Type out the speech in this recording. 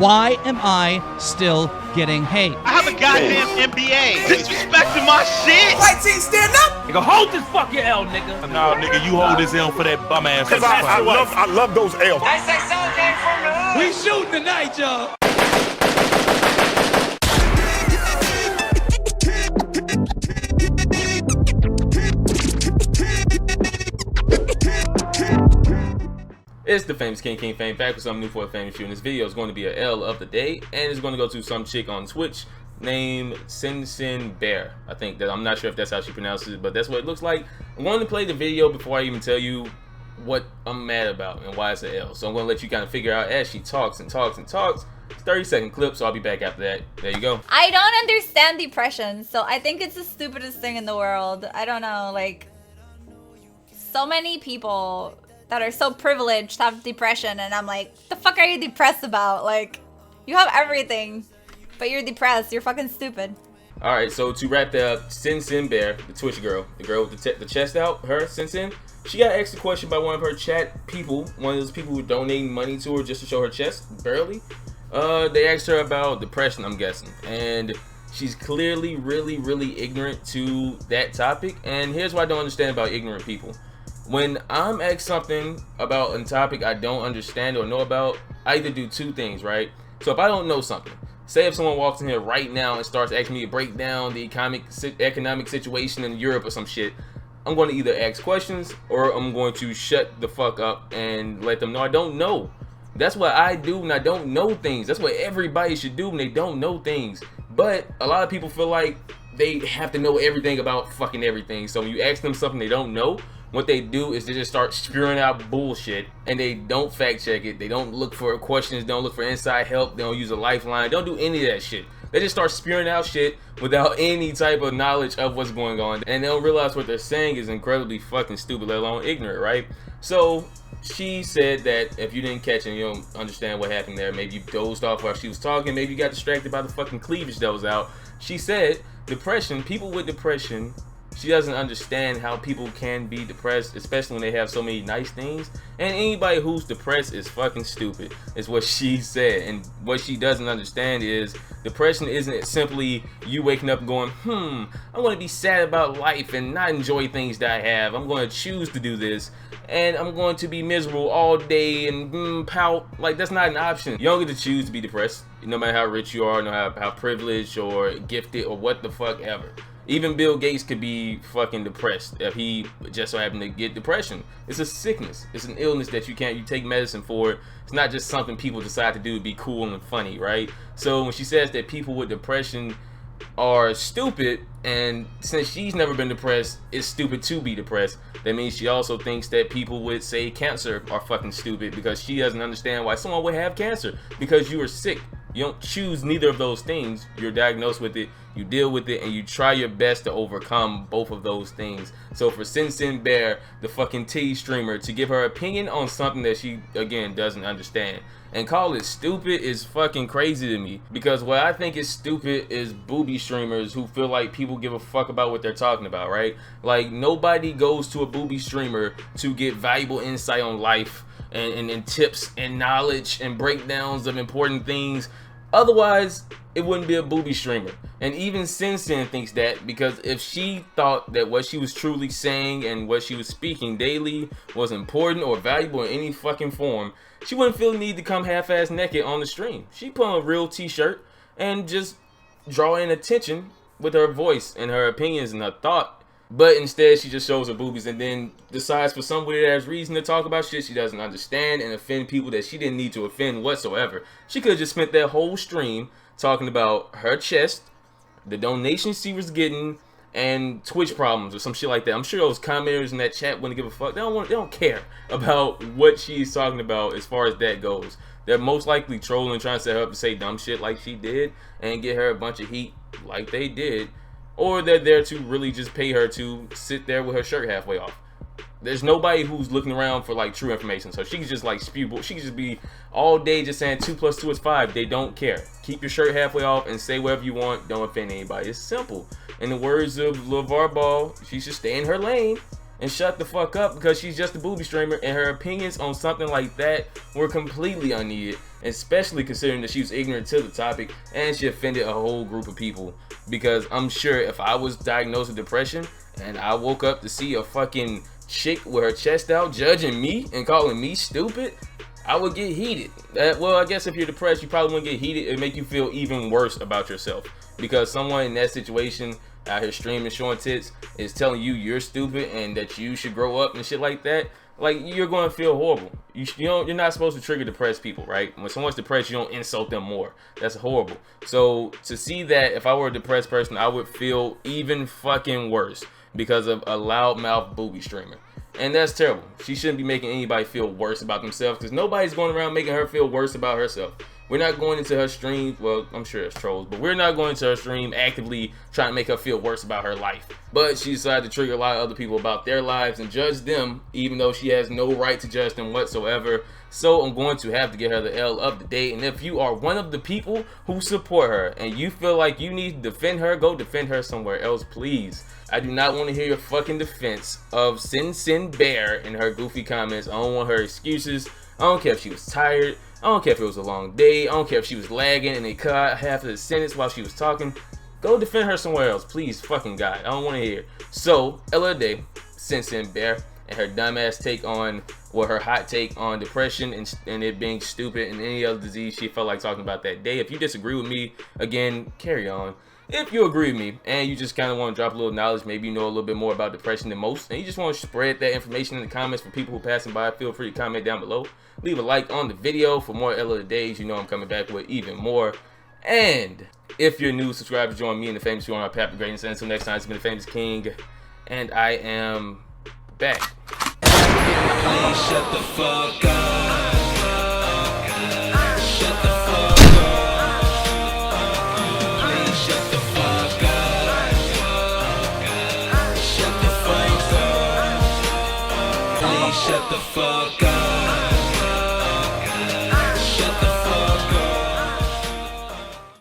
Why am I still getting hate? I have a goddamn MBA. Disrespecting my shit. White team stand up. Nigga, hold this fucking L, nigga. Nah, nigga, you hold this L for that bum ass. Cause I love those L's. I say something came from the hood. We shooting tonight, y'all. It's the famous King Fame back with something new for a famous shoe. And this video is going to be a L of the day, and it's going to go to some chick on Twitch named CinCinBear. I think that, I'm not sure if that's how she pronounces it, but that's what it looks like. I'm going to play the video before I even tell you what I'm mad about and why it's an L. So I'm going to let you kind of figure out as she talks and talks and talks. 30-second clip, so I'll be back after that. There you go. I don't understand depression, so I think it's the stupidest thing in the world. I don't know, like, so many people that are so privileged have depression, and I'm like, the fuck are you depressed about? Like, you have everything, but you're depressed. You're fucking stupid. All right, so to wrap that up, CinCinBear, the Twitch girl, the girl with the chest out, her CinCin, she got asked a question by one of her chat people, one of those people who donating money to her just to show her chest, barely. They asked her about depression, I'm guessing, and she's clearly really ignorant to that topic. And here's what I don't understand about ignorant people. When I'm asked something about a topic I don't understand or know about, I either do two things, right? So if I don't know something, say if someone walks in here right now and starts asking me to break down the economic situation in Europe or some shit, I'm going to either ask questions or I'm going to shut the fuck up and let them know I don't know. That's what I do when I don't know things. That's what everybody should do when they don't know things. But a lot of people feel like they have to know everything about fucking everything. So when you ask them something they don't know, what they do is they just start spewing out bullshit, and they don't fact check it. They don't look for questions, don't look for inside help, they don't use a lifeline, don't do any of that shit. They just start spewing out shit without any type of knowledge of what's going on, and they don't realize what they're saying is incredibly fucking stupid, let alone ignorant, right? So she said that if you didn't catch it, you don't understand what happened there. Maybe you dozed off while she was talking, maybe you got distracted by the fucking cleavage that was out. She said depression, people with depression, she doesn't understand how people can be depressed, especially when they have so many nice things. And anybody who's depressed is fucking stupid, is what she said. And what she doesn't understand is depression isn't simply you waking up and going, I'm going to be sad about life and not enjoy things that I have. I'm going to choose to do this, and I'm going to be miserable all day and pout. Like, that's not an option. You don't get to choose to be depressed, no matter how rich you are, no matter how privileged or gifted or what the fuck ever. Even Bill Gates could be fucking depressed if he just so happened to get depression. It's a sickness. It's an illness that you take medicine for. It's not just something people decide to do to be cool and funny, right? So when she says that people with depression are stupid, and since she's never been depressed, it's stupid to be depressed, that means she also thinks that people with, say, cancer are fucking stupid, because she doesn't understand why someone would have cancer. Because you are sick. You don't choose neither of those things. You're diagnosed with it, you deal with it, and you try your best to overcome both of those things. So for CinCinBear, the fucking T streamer, to give her opinion on something that she, again, doesn't understand and call it stupid is fucking crazy to me. Because what I think is stupid is booby streamers who feel like people give a fuck about what they're talking about, right? Like, nobody goes to a booby streamer to get valuable insight on life and tips and knowledge and breakdowns of important things. Otherwise, it wouldn't be a booby streamer. And even CinCin thinks that, because if she thought that what she was truly saying and what she was speaking daily was important or valuable in any fucking form, she wouldn't feel the need to come half-ass naked on the stream. She'd put on a real t-shirt and just draw in attention with her voice and her opinions and her thought. But instead, she just shows her boobies and then decides for some weird ass reason to talk about shit she doesn't understand and offend people that she didn't need to offend whatsoever. She could have just spent that whole stream talking about her chest, the donations she was getting, and Twitch problems or some shit like that. I'm sure those commenters in that chat wouldn't give a fuck. They don't care about what she's talking about as far as that goes. They're most likely trolling, trying to set her up to say dumb shit like she did and get her a bunch of heat like they did. Or they're there to really just pay her to sit there with her shirt halfway off. There's nobody who's looking around for like true information, so she can just like spew. She can just be all day just saying 2 + 2 is 5. They don't care. Keep your shirt halfway off and say whatever you want. Don't offend anybody. It's simple. In the words of LeVar Ball, she should stay in her lane and shut the fuck up, because she's just a booby streamer and her opinions on something like that were completely unneeded. especially considering that she was ignorant to the topic and she offended a whole group of people. Because I'm sure if I was diagnosed with depression and I woke up to see a fucking chick with her chest out judging me and calling me stupid, I would get heated. Well, I guess if you're depressed, you probably wouldn't get heated. It'd make you feel even worse about yourself, because someone in that situation out here streaming, showing tits, is telling you you're stupid and that you should grow up and shit like that. Like, you're going to feel horrible. You're not supposed to trigger depressed people, right? When someone's depressed, you don't insult them more. That's horrible. So to see that, if I were a depressed person, I would feel even fucking worse because of a loudmouth booby streamer. And that's terrible. She shouldn't be making anybody feel worse about themselves, because nobody's going around making her feel worse about herself. We're not going into her stream, well, I'm sure it's trolls, but we're not going into her stream actively trying to make her feel worse about her life. But she decided to trigger a lot of other people about their lives and judge them, even though she has no right to judge them whatsoever. So I'm going to have to get her the L of the day. And if you are one of the people who support her and you feel like you need to defend her, go defend her somewhere else, please. I do not want to hear your fucking defense of CinCinBear in her goofy comments. I don't want her excuses. I don't care if she was tired. I don't care if it was a long day. I don't care if she was lagging and they cut out half of the sentence while she was talking. Go defend her somewhere else, please, fucking God. I don't want to hear. So, L of the day, CinCinBear, and her dumbass take on, or her hot take on depression and it being stupid and any other disease she felt like talking about that day. If you disagree with me, again, carry on. If you agree with me and you just kind of want to drop a little knowledge, maybe you know a little bit more about depression than most, and you just want to spread that information in the comments for people who are passing by, feel free to comment down below. Leave a like on the video for more L of the days. You know I'm coming back with even more. And if you're new, subscribe to join me and the famous you on our path of greatness. And until next time, it's been the famous king, and I am back. Please shut the fuck up. Shut the fuck up. Please shut the fuck up. Shut the fuck up. Please shut the fuck up.